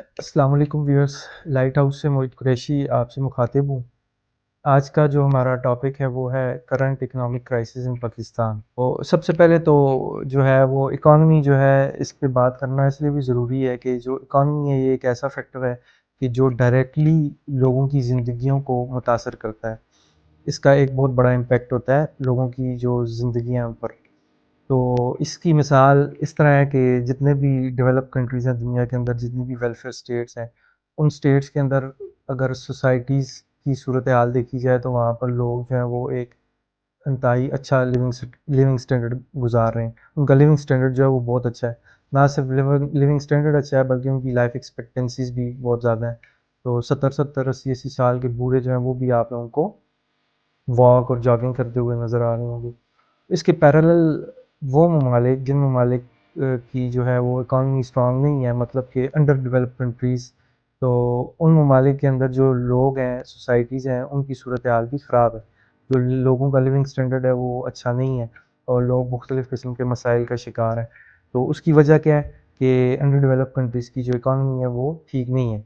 السلام علیکم viewers, light house سے موہت قریشی آپ سے مخاطب ہوں۔ آج کا جو ہمارا ٹاپک ہے وہ ہے کرنٹ اکنامک کرائسس ان پاکستان۔ سب سے پہلے تو جو ہے وہ اکانومی جو ہے اس پہ بات کرنا اس لیے بھی ضروری ہے کہ جو اکانومی ہے یہ ایک ایسا فیکٹر ہے کہ جو ڈائریکٹلی لوگوں کی زندگیوں کو متاثر کرتا ہے۔ اس کا ایک بہت بڑا امپیکٹ ہوتا ہے لوگوں کی جو زندگیاں پر۔ تو اس کی مثال اس طرح ہے کہ جتنے بھی ڈیولپ کنٹریز ہیں دنیا کے اندر، جتنی بھی ویلفیئر اسٹیٹس ہیں، ان اسٹیٹس کے اندر اگر سوسائٹیز کی صورتحال دیکھی جائے تو وہاں پر لوگ جو ہیں وہ ایک انتہائی اچھا لیونگ سٹینڈرڈ گزار رہے ہیں۔ ان کا لیونگ سٹینڈرڈ جو ہے وہ بہت اچھا ہے، نہ صرف لیونگ سٹینڈرڈ اچھا ہے بلکہ ان کی لائف ایکسپیکٹنسیز بھی بہت زیادہ ہیں۔ تو 70 80 سال کے بوڑھے جو ہیں وہ بھی آپ لوگوں کو واک اور جاگنگ کرتے ہوئے نظر آ رہے ہوں گے۔ اس کے پیرالل وہ ممالک جن ممالک کی جو ہے وہ اکانومی اسٹرانگ نہیں ہے، مطلب کہ انڈر ڈیولپ کنٹریز، تو ان ممالک کے اندر جو لوگ ہیں، سوسائٹیز ہیں، ان کی صورتحال بھی خراب ہے۔ جو لوگوں کا لیونگ سٹینڈرڈ ہے وہ اچھا نہیں ہے اور لوگ مختلف قسم کے مسائل کا شکار ہیں۔ تو اس کی وجہ کیا ہے کہ انڈر ڈیولپ کنٹریز کی جو اکانومی ہے وہ ٹھیک نہیں ہے۔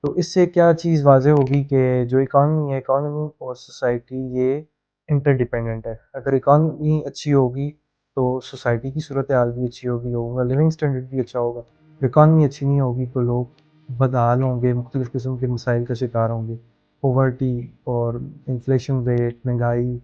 تو اس سے کیا چیز واضح ہوگی کہ جو اکانومی ہے، اکانومی اور سوسائٹی یہ انٹر ڈیپینڈنٹ ہے۔ اگر اکانومی اچھی ہوگی تو سوسائٹی کی صورتحال بھی اچھی ہوگی، لوگوں کا لیونگ سٹینڈرڈ بھی اچھا ہوگا۔ اکانومی اچھی نہیں ہوگی تو لوگ بدحال ہوں گے، مختلف قسم کے مسائل کا شکار ہوں گے، پوورٹی اور انفلیشن ریٹ، مہنگائی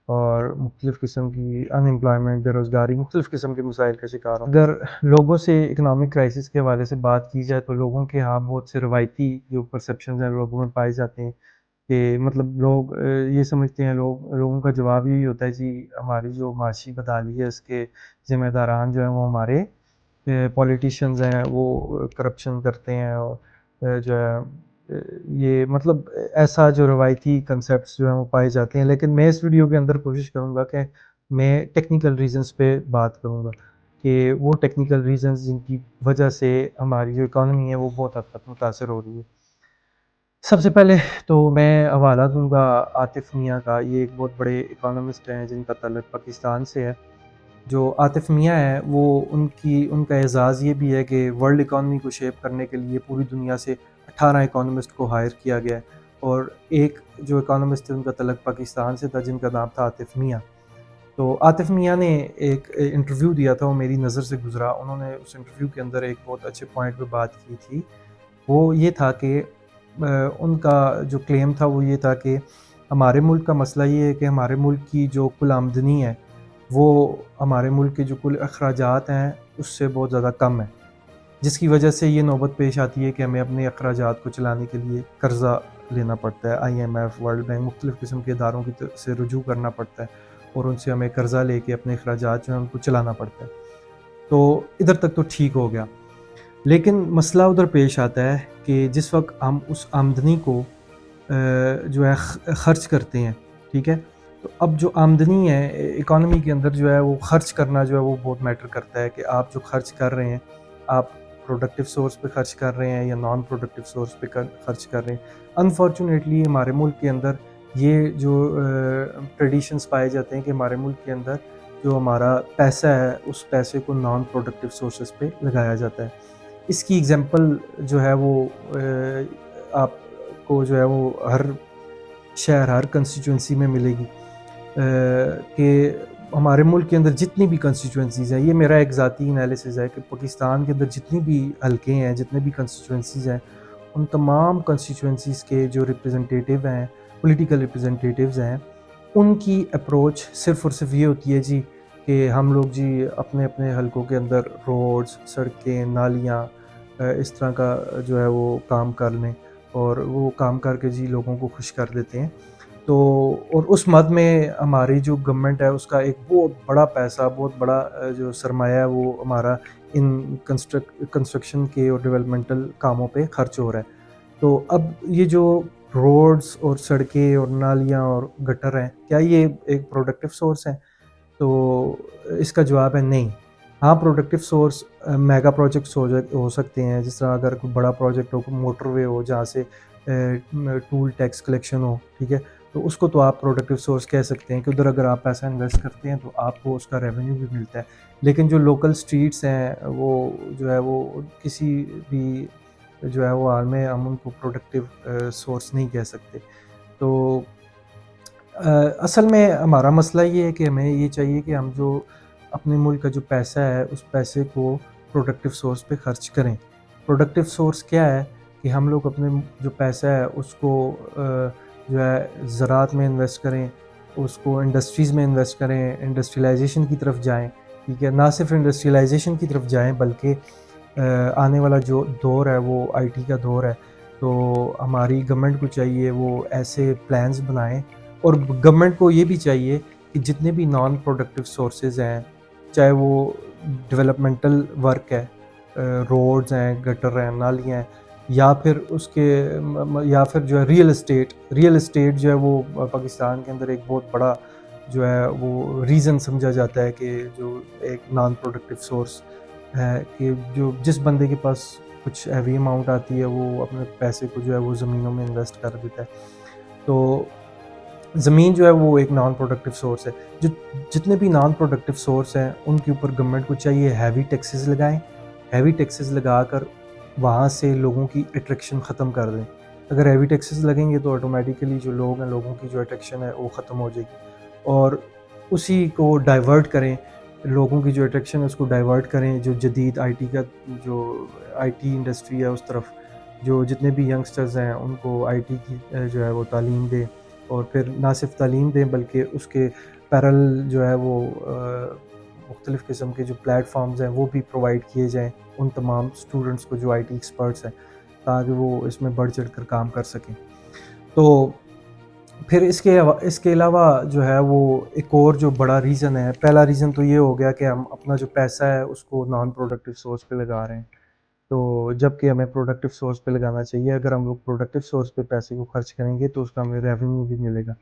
اور مختلف قسم کی ان امپلائمنٹ، بے روزگاری، مختلف قسم کے مسائل کا شکار ہوں گے۔ اگر لوگوں سے اکنامک کرائسس کے حوالے سے بات کی جائے تو لوگوں کے ہاں بہت سے روایتی جو پرسیپشنز ہیں لوگوں میں پائے جاتے ہیں کہ مطلب لوگ یہ سمجھتے ہیں، لوگوں کا جواب یہی ہوتا ہے جی ہماری جو معاشی بدحالی ہے اس کے ذمہ داران جو ہیں وہ ہمارے پولیٹیشینز ہیں، وہ کرپشن کرتے ہیں اور جو ہے یہ مطلب ایسا جو روایتی کنسیپٹس جو ہیں وہ پائے جاتے ہیں۔ لیکن میں اس ویڈیو کے اندر کوشش کروں گا کہ میں ٹیکنیکل ریزنز پہ بات کروں گا کہ وہ ٹیکنیکل ریزنز جن کی وجہ سے ہماری جو اکانومی ہے وہ بہت حد تک متاثر ہو رہی ہے۔ سب سے پہلے تو میں حوالہ دوں گا عاطف میاں کا۔ یہ ایک بہت بڑے اکانومسٹ ہیں جن کا تعلق پاکستان سے ہے۔ جو عاطف میاں ہے وہ ان کا اعزاز یہ بھی ہے کہ ورلڈ اکانومی کو شیپ کرنے کے لیے پوری دنیا سے 18 اکانومسٹ کو ہائر کیا گیا ہے، اور ایک جو اکانومسٹ ہے ان کا تعلق پاکستان سے تھا جن کا نام تھا عاطف میاں۔ تو عاطف میاں نے ایک انٹرویو دیا تھا، وہ میری نظر سے گزرا۔ انہوں نے اس انٹرویو کے اندر ایک بہت اچھے پوائنٹ پہ بات کی تھی، وہ یہ تھا کہ ان کا جو کلیم تھا وہ یہ تھا کہ ہمارے ملک کا مسئلہ یہ ہے کہ ہمارے ملک کی جو کل آمدنی ہے وہ ہمارے ملک کے جو کل اخراجات ہیں اس سے بہت زیادہ کم ہے، جس کی وجہ سے یہ نوبت پیش آتی ہے کہ ہمیں اپنے اخراجات کو چلانے کے لیے قرضہ لینا پڑتا ہے۔ I M F, World Bank, مختلف قسم کے اداروں کی طرف سے رجوع کرنا پڑتا ہے اور ان سے ہمیں قرضہ لے کے اپنے اخراجات جو ہیں ان کو چلانا پڑتا ہے۔ تو ادھر تک تو ٹھیک ہو گیا، لیکن مسئلہ ادھر پیش آتا ہے کہ جس وقت ہم اس آمدنی کو جو ہے خرچ کرتے ہیں، ٹھیک ہے، تو اب جو آمدنی ہے اکانومی کے اندر جو ہے وہ خرچ کرنا جو ہے وہ بہت میٹر کرتا ہے کہ آپ جو خرچ کر رہے ہیں آپ پروڈکٹیو سورس پہ خرچ کر رہے ہیں یا نان پروڈکٹیو سورس پہ خرچ کر رہے ہیں۔ انفارچونیٹلی ہمارے ملک کے اندر یہ جو ٹریڈیشنز پائے جاتے ہیں کہ ہمارے ملک کے اندر جو ہمارا پیسہ ہے اس پیسے کو نان پروڈکٹیو سورسز پہ لگایا جاتا ہے۔ اس کی ایگزامپل جو ہے وہ آپ کو جو ہے وہ ہر شہر، ہر کنسٹیچوئنسی میں ملے گی کہ ہمارے ملک کے اندر جتنی بھی کنسٹیچوئنسیز ہیں، یہ میرا ایک ذاتی انالیسز ہے کہ پاکستان کے اندر جتنی بھی حلقے ہیں، جتنے بھی کنسٹیچوئنسیز ہیں، ان تمام کنسٹیچوئنسیز کے جو ریپرزنٹیٹیو ہیں، پولیٹیکل ریپرزنٹیٹیوز ہیں، ان کی اپروچ صرف اور صرف یہ ہوتی ہے جی کہ ہم لوگ جی اپنے اپنے حلقوں کے اندر روڈز، سڑکیں، نالیاں اس طرح کا جو ہے وہ کام کر لیں اور وہ کام کر کے جی لوگوں کو خوش کر دیتے ہیں۔ تو اور اس مد میں ہماری جو گورنمنٹ ہے اس کا ایک بہت بڑا پیسہ، بہت بڑا جو سرمایہ ہے وہ ہمارا ان کنسٹرکشن کے اور ڈیولپمنٹل کاموں پہ خرچ ہو رہا ہے۔ تو اب یہ جو روڈز اور سڑکیں اور نالیاں اور گٹر ہیں، کیا یہ ایک پروڈکٹیو سورس ہیں؟ تو اس کا جواب ہے نہیں۔ ہاں، پروڈکٹیو سورس میگا پروجیکٹس ہو سکتے ہیں، جس طرح اگر کوئی بڑا پروجیکٹ ہو، موٹر وے ہو جہاں سے ٹول ٹیکس کلیکشن ہو، ٹھیک ہے، تو اس کو تو آپ پروڈکٹیو سورس کہہ سکتے ہیں کہ ادھر اگر آپ پیسہ انویسٹ کرتے ہیں تو آپ کو اس کا ریونیو بھی ملتا ہے۔ لیکن جو لوکل سٹریٹس ہیں وہ جو ہے وہ کسی بھی جو ہے وہ حال میں ہم ان کو پروڈکٹیو سورس نہیں کہہ سکتے. تو اصل میں ہمارا مسئلہ یہ ہے کہ ہمیں یہ چاہیے کہ ہم جو اپنے ملک کا جو پیسہ ہے اس پیسے کو پروڈکٹیو سورس پہ خرچ کریں. پروڈکٹیو سورس کیا ہے کہ ہم لوگ اپنے جو پیسہ ہے اس کو جو ہے زراعت میں انویسٹ کریں, اس کو انڈسٹریز میں انویسٹ کریں, انڈسٹریلائزیشن کی طرف جائیں. ٹھیک ہے, نہ صرف انڈسٹریلائزیشن کی طرف جائیں بلکہ آنے والا جو دور ہے وہ آئی ٹی کا دور ہے. تو ہماری گورنمنٹ کو چاہیے وہ ایسے پلانز بنائیں, اور گورنمنٹ کو یہ بھی چاہیے کہ جتنے بھی نان پروڈکٹیو سورسز ہیں, چاہے وہ ڈیولپمنٹل ورک ہے, روڈز ہیں, گٹر ہیں, نالیاں ہیں, یا پھر اس کے یا پھر جو ہے ریئل اسٹیٹ جو ہے وہ پاکستان کے اندر ایک بہت بڑا جو ہے وہ ریزن سمجھا جاتا ہے کہ جو ایک نان پروڈکٹیو سورس ہے, کہ جو جس بندے کے پاس کچھ ہیوی اماؤنٹ آتی ہے وہ اپنے پیسے کو جو ہے وہ زمینوں میں انویسٹ کر دیتا ہے. تو زمین جو ہے وہ ایک نان پروڈکٹیو سورس ہے. جتنے بھی نان پروڈکٹیو سورس ہیں ان کے اوپر گورنمنٹ کو چاہیے ہیوی ٹیکسز لگائیں, ہیوی ٹیکسز لگا کر وہاں سے لوگوں کی اٹریکشن ختم کر دیں. اگر ہیوی ٹیکسز لگیں گے تو آٹومیٹیکلی جو لوگ ہیں, لوگوں کی جو اٹریکشن ہے وہ ختم ہو جائے گی, اور اسی کو ڈائیورٹ کریں, لوگوں کی جو اٹریکشن ہے اس کو ڈائیورٹ کریں جو جدید آئی ٹی کا جو آئی ٹی انڈسٹری ہے اس طرف. جو جتنے بھی ینگسٹرز ہیں ان کو آئی ٹی کی جو ہے وہ تعلیم دیں, اور پھر نہ صرف تعلیم دیں بلکہ اس کے پیرل جو ہے وہ مختلف قسم کے جو پلیٹ فارمز ہیں وہ بھی پرووائڈ کیے جائیں ان تمام اسٹوڈنٹس کو جو آئی ٹی ایکسپرٹس ہیں, تاکہ وہ اس میں بڑھ چڑھ کر کام کر سکیں. تو پھر اس کے علاوہ جو ہے وہ ایک اور جو بڑا ریزن ہے, پہلا ریزن تو یہ ہو گیا کہ ہم اپنا جو پیسہ ہے اس کو نان پروڈکٹیو سورس پہ لگا رہے ہیں, تو جب کہ ہمیں پروڈکٹیو سورس پہ لگانا چاہیے. اگر ہم لوگ پروڈکٹیو سورس پہ پیسے کو خرچ کریں گے تو اس کا ہمیں ریونیو بھی ملے گا.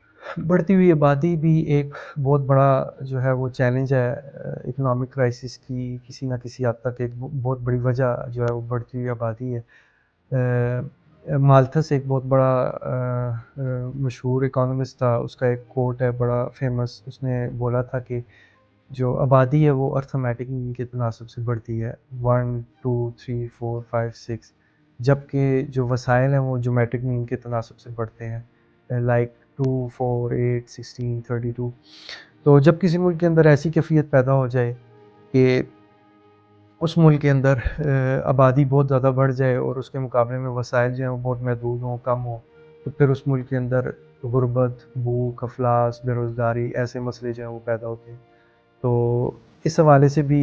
بڑھتی ہوئی آبادی بھی ایک بہت بڑا جو ہے وہ چیلنج ہے اکنامک کرائسس کی, کسی نہ کسی حد تک ایک بہت بڑی وجہ جو ہے وہ بڑھتی ہوئی آبادی ہے. مالتھس ایک بہت بڑا مشہور اکانومسٹ تھا, اس کا ایک کوٹ ہے بڑا فیمس, اس نے بولا تھا کہ جو آبادی ہے وہ ارتھمیٹک مین کے تناسب سے بڑھتی ہے 1 2 3 4 5 6, جبکہ جو وسائل ہیں وہ جیومیٹرک مین کے تناسب سے بڑھتے ہیں, لائک 2 4 8 16 32. تو جب کسی ملک کے اندر ایسی کیفیت پیدا ہو جائے کہ اس ملک کے اندر آبادی بہت زیادہ بڑھ جائے اور اس کے مقابلے میں وسائل جو ہیں وہ بہت محدود ہوں, کم ہوں, تو پھر اس ملک کے اندر غربت, بھوک, افلاس, بے روزگاری ایسے مسئلے جو ہیں وہ پیدا ہوتے ہیں. تو اس حوالے سے بھی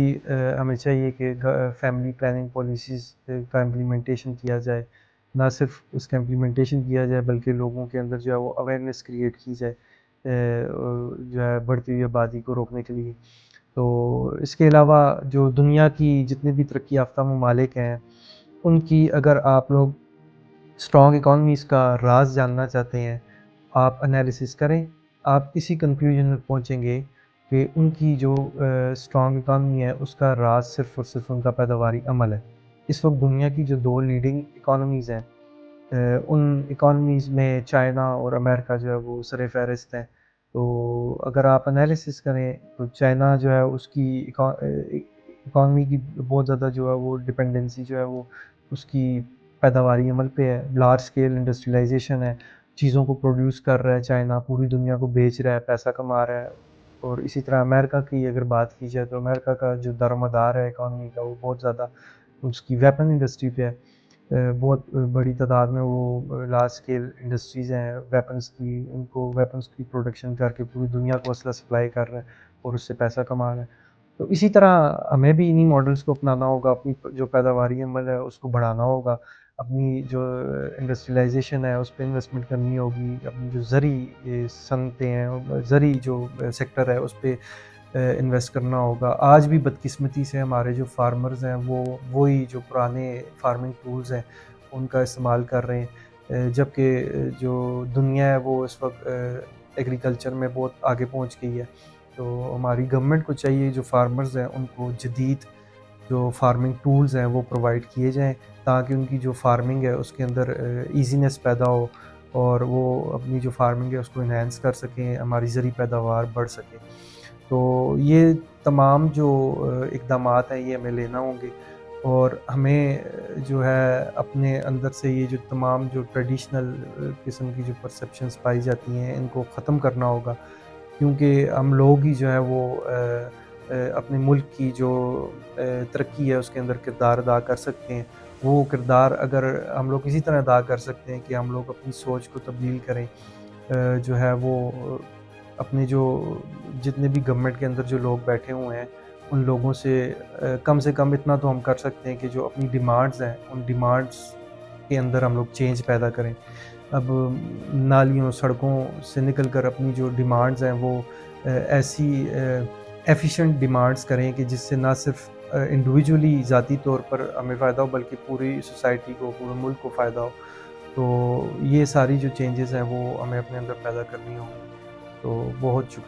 ہمیں چاہیے کہ فیملی پلاننگ پالیسیز کا امپلیمنٹیشن کیا جائے, نہ صرف اس کا امپلیمنٹیشن کیا جائے بلکہ لوگوں کے اندر جو ہے وہ اویئرنیس کریٹ کی جائے جو ہے بڑھتی ہوئی آبادی کو روکنے کے لیے. تو اس کے علاوہ جو دنیا کی جتنے بھی ترقی یافتہ ممالک ہیں ان کی اگر آپ لوگ اسٹرانگ اکانومیز کا راز جاننا چاہتے ہیں, آپ انالیسس کریں, آپ اسی کنکلوژن میں پہنچیں گے کہ ان کی جو اسٹرانگ اکانومی ہے اس کا راز صرف اور صرف ان کا پیداواری عمل ہے. اس وقت دنیا کی جو 2 لیڈنگ اکانومیز ہیں ان اکانومیز میں چائنا اور امریکہ جو ہے وہ سر فہرست ہیں. تو اگر آپ انالیسس کریں تو چائنا جو ہے اس کی اکانومی کی بہت زیادہ جو ہے وہ ڈپینڈنسی جو ہے وہ اس کی پیداواری عمل پہ ہے, لارج اسکیل انڈسٹریلائزیشن ہے, چیزوں کو پروڈیوس کر رہا ہے چائنا, پوری دنیا کو بیچ رہا ہے, پیسہ کما رہا ہے. اور اسی طرح امریکہ کی اگر بات کی جائے تو امریکہ کا جو دارمدار ہے اکانومی کا وہ بہت زیادہ اس کی ویپن انڈسٹری پہ ہے, بہت بڑی تعداد میں وہ لارج اسکیل انڈسٹریز ہیں ویپنس کی, ان کو ویپنس کی پروڈکشن کر کے پوری دنیا کو اسلحہ سپلائی کر رہا ہے اور اس سے پیسہ کما رہا ہے. تو اسی طرح ہمیں بھی انہی ماڈلز کو اپنانا ہوگا, اپنی جو پیداواری عمل ہے اس کو بڑھانا ہوگا, اپنی جو انڈسٹریلائزیشن ہے اس پہ انویسٹمنٹ کرنی ہوگی, اپنی جو زرعی صنعتیں ہیں, زرعی جو سیکٹر ہے اس پہ انویسٹ کرنا ہوگا. آج بھی بدقسمتی سے ہمارے جو فارمرز ہیں وہ وہی جو پرانے فارمنگ ٹولز ہیں ان کا استعمال کر رہے ہیں, جبکہ جو دنیا ہے وہ اس وقت ایگریکلچر میں بہت آگے پہنچ گئی ہے. تو ہماری گورنمنٹ کو چاہیے جو فارمرز ہیں ان کو جدید جو فارمنگ ٹولز ہیں وہ پرووائڈ کیے جائیں, تاکہ ان کی جو فارمنگ ہے اس کے اندر ایزینس پیدا ہو اور وہ اپنی جو فارمنگ ہے اس کو انہینس کر سکیں, ہماری زرعی پیداوار بڑھ سکے. تو یہ تمام جو اقدامات ہیں یہ ہمیں لینا ہوں گے, اور ہمیں جو ہے اپنے اندر سے یہ جو تمام جو ٹریڈیشنل قسم کی جو پرسیپشنز پائی جاتی ہیں ان کو ختم کرنا ہوگا، کیونکہ ہم لوگ ہی جو ہے وہ اپنے ملک کی جو ترقی ہے اس کے اندر کردار ادا کر سکتے ہیں۔ وہ کردار اگر ہم لوگ اسی طرح ادا کر سکتے ہیں کہ ہم لوگ اپنی سوچ کو تبدیل کریں، جو ہے وہ اپنے جو جتنے بھی گورنمنٹ کے اندر جو لوگ بیٹھے ہوئے ہیں ان لوگوں سے کم اتنا تو ہم کر سکتے ہیں کہ جو اپنی ڈیمانڈز ہیں ان ڈیمانڈز کے اندر ہم لوگ چینج پیدا کریں۔ اب نالیوں سڑکوں سے نکل کر اپنی جو ڈیمانڈز ہیں وہ ایسی ایفیشینٹ ڈیمانڈز کریں کہ جس سے نہ صرف انڈیویجولی ذاتی طور پر ہمیں فائدہ ہو بلکہ پوری سوسائٹی کو، پورے ملک کو فائدہ ہو۔ تو یہ ساری جو چینجز ہیں وہ ہمیں اپنے اندر پیدا کرنی ہوں گی۔ تو بہت شکریہ۔